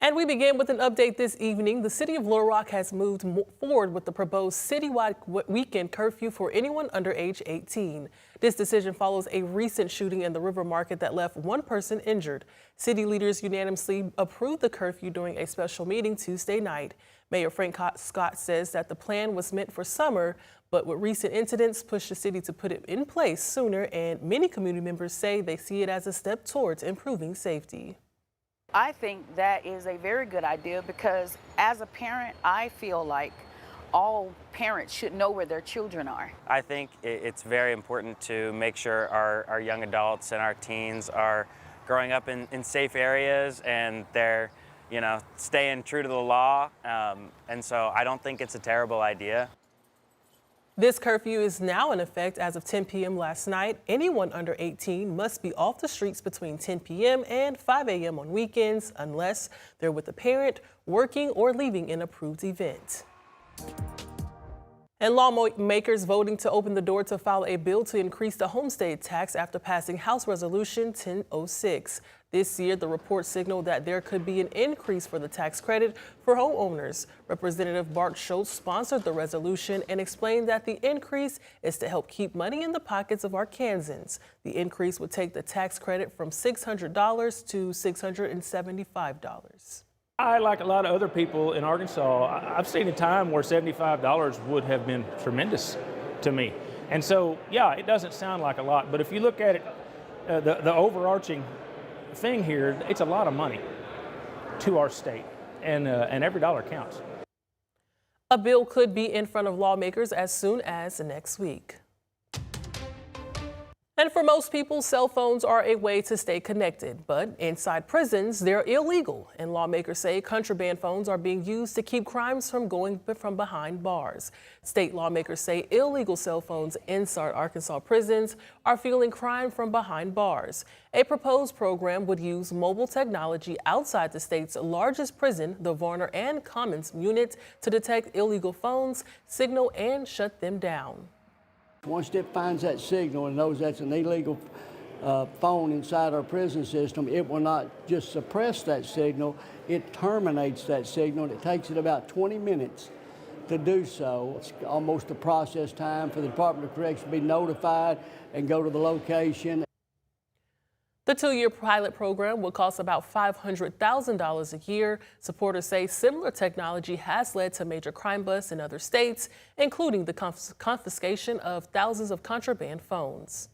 And we begin with an update this evening. The city of Little Rock has moved forward with the proposed citywide weekend curfew for anyone under age 18. This decision follows a recent shooting in the River Market that left one person injured. City leaders unanimously approved the curfew during a special meeting Tuesday night. Mayor Frank Scott says that the plan was meant for summer, but with recent incidents pushed the city to put it in place sooner, and many community members say they see it as a step towards improving safety. I think that is a very good idea because as a parent, I feel like all parents should know where their children are. I think it's very important to make sure our young adults and our teens are growing up in safe areas and they're, staying true to the law. And so I don't think it's a terrible idea. This curfew is now in effect as of 10 p.m. last night. Anyone under 18 must be off the streets between 10 p.m. and 5 a.m. on weekends unless they're with a parent, working, or leaving an approved event. And lawmakers voting to open the door to file a bill to increase the homestead tax after passing House Resolution 1006. This year, the report signaled that there could be an increase for the tax credit for homeowners. Representative Bart Schultz sponsored the resolution and explained that the increase is to help keep money in the pockets of Arkansans. The increase would take the tax credit from $600 to $675. I, like a lot of other people in Arkansas, I've seen a time where $75 would have been tremendous to me. And so, yeah, it doesn't sound like a lot, but if you look at it, the overarching thing here, it's a lot of money to our state, and every dollar counts. A bill could be in front of lawmakers as soon as next week. And for most people, cell phones are a way to stay connected, but inside prisons, they're illegal. And lawmakers say contraband phones are being used to keep crimes from going from behind bars. State lawmakers say illegal cell phones inside Arkansas prisons are fueling crime from behind bars. A proposed program would use mobile technology outside the state's largest prison, the Varner and Commons unit, to detect illegal phones, signal, and shut them down. Once it finds that signal and knows that's an illegal phone inside our prison system, it will not just suppress that signal, it terminates that signal, and it takes it about 20 minutes to do so. It's almost the process time for the Department of Corrections to be notified and go to the location. The two-year pilot program will cost about $500,000 a year. Supporters say similar technology has led to major crime busts in other states, including the confiscation of thousands of contraband phones.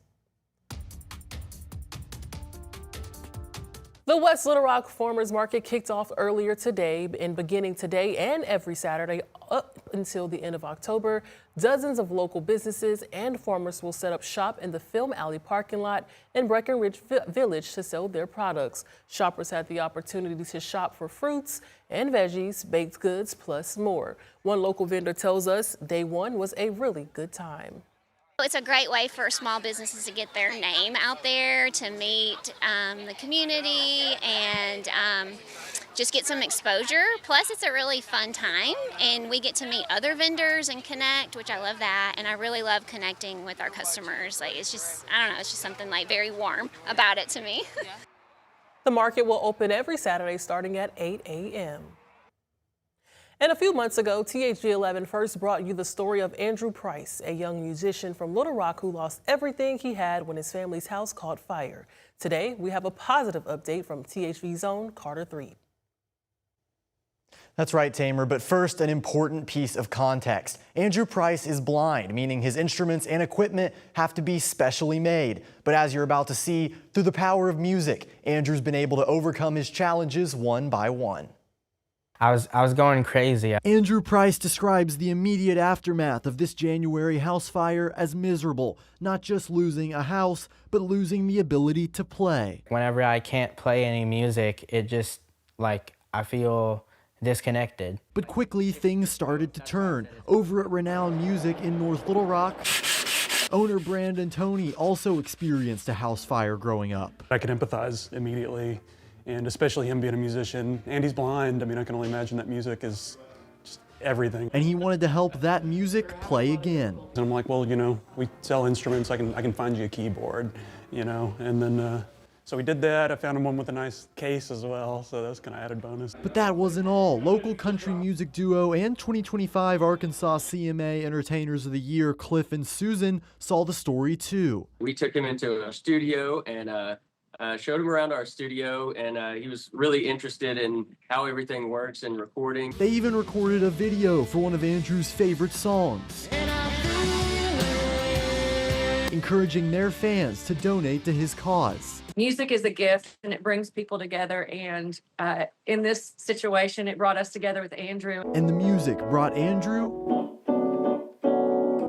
The West Little Rock Farmers Market kicked off earlier today, and beginning today and every Saturday up until the end of October, dozens of local businesses and farmers will set up shop in the Film Alley parking lot in Breckenridge Village to sell their products. Shoppers had the opportunity to shop for fruits and veggies, baked goods, plus more. One local vendor tells us day one was a really good time. It's a great way for small businesses to get their name out there, to meet the community, and just get some exposure. Plus, it's a really fun time, and we get to meet other vendors and connect, which I love that. And I really love connecting with our customers. Like, it's just, I don't know, it's just something like very warm about it to me. The market will open every Saturday starting at 8 a.m. And a few months ago, THG 11 first brought you the story of Andrew Price, a young musician from Little Rock who lost everything he had when his family's house caught fire. Today, we have a positive update from THV's own Carter Threet. That's right, Tamer, but first, an important piece of context. Andrew Price is blind, meaning his instruments and equipment have to be specially made. But as you're about to see, through the power of music, Andrew's been able to overcome his challenges one by one. I was going crazy. Andrew Price describes the immediate aftermath of this January house fire as miserable, not just losing a house, but losing the ability to play. Whenever I can't play any music, it just, I feel disconnected. But quickly things started to turn. Over at Renowned Music in North Little Rock, owner Brandon Toney also experienced a house fire growing up. I can empathize immediately. And especially him being a musician, and he's blind. I mean, I can only imagine that music is just everything. And he wanted to help that music play again. And I'm like, well, we sell instruments. I can find you a keyboard, and then So we did that. I found him one with a nice case as well, so that was kind of added bonus. But that wasn't all. Local country music duo and 2025 Arkansas CMA Entertainers of the Year, Cliff and Susan, saw the story too. We took him into our studio and showed him around our studio, and he was really interested in how everything works in recording. They even recorded a video for one of Andrew's favorite songs, encouraging their fans to donate to his cause. Music is a gift and it brings people together, and in this situation it brought us together with Andrew. And the music brought Andrew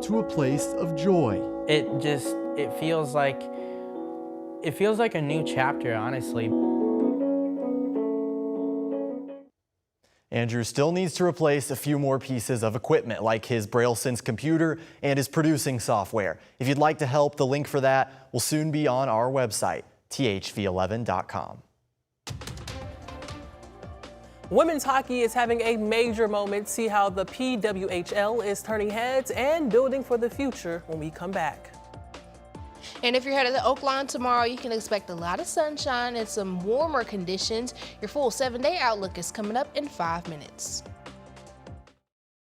to a place of joy. It feels like a new chapter, honestly. Andrew still needs to replace a few more pieces of equipment, like his BrailleSense computer and his producing software. If you'd like to help, the link for that will soon be on our website, thv11.com. Women's hockey is having a major moment. See how the PWHL is turning heads and building for the future when we come back. And if you're headed to Oakland tomorrow, you can expect a lot of sunshine and some warmer conditions. Your full 7-day outlook is coming up in 5 minutes.